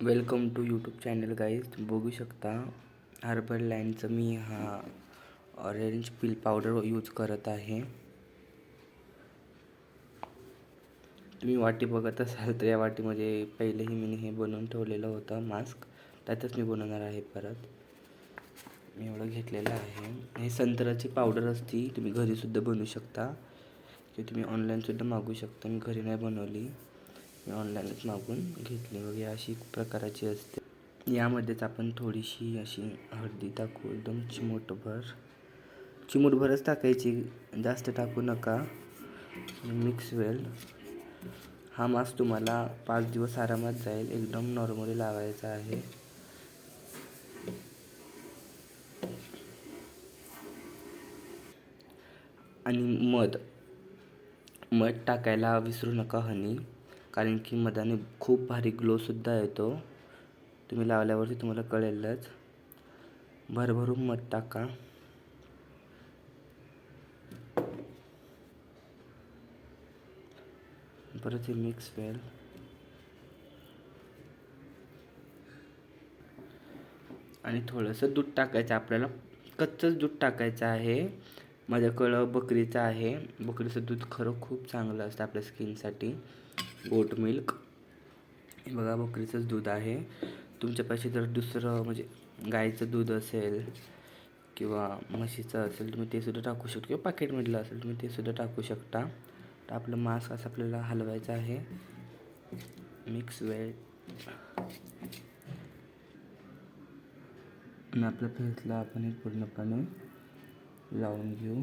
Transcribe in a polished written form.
Welcome to YouTube channel guys. तुम्ही बघू शकता हर्बल लाईनचं मी हा ऑरेंज पील पावडर यूज करत आहे. तुम्ही वाटी बघत असाल तर या वाटीमध्ये पहिलेही मी हे बनवून ठेवलेलं होतं मास्क, त्यातच मी बनवणार आहे. परत मी एवढं घेतलेलं आहे. हे संत्र्याची पावडर असती, तुम्ही घरीसुद्धा बनवू शकता किंवा तुम्ही ऑनलाईनसुद्धा मागवू शकता. मी घरी नाही बनवली, मी ऑनलाईनच मागून घेतली वगैरे. अशी प्रकाराची असते. यामध्येच आपण थोडीशी अशी हळदी टाकू, एकदम चिमूटभरच टाकायची, जास्त टाकू नका. मिक्स वेल. हा मास्क तुम्हाला 5 दिवस आरामात जाईल. एकदम नॉर्मली लावायचा आहे. आणि मध टाकायला विसरू नका, हनी, कारण की मधाने खूप भारी ग्लोसुद्धा येतो. तुम्ही लावल्यावरती तुम्हाला कळेलच. भरभरून मध टाका. परत हे मिक्स वेल. आणि थोडंसं दूध टाकायचं आपल्याला. कच्चंच दूध टाकायचं आहे. माझ्याकडं बकरीचं आहे. बकरीचं दूध खरं खूप चांगलं असतं आपल्या स्किनसाठी. Goat milk. हे बघा, बकरीचंच दूध आहे. तुमच्यापाशी जर दुसरं म्हणजे गाईचं दूध असेल किंवा म्हशीचं असेल, तुम्ही ते सुद्धा टाकू शकता. किंवा पाकेटमधलं असेल तुम्ही ते सुद्धा टाकू शकता. तर आपलं मास्क असं आपल्याला हलवायचं आहे. मिक्स वेल. आणि आपल्या फेसला आपण हे पूर्णपणे लावून घेऊ.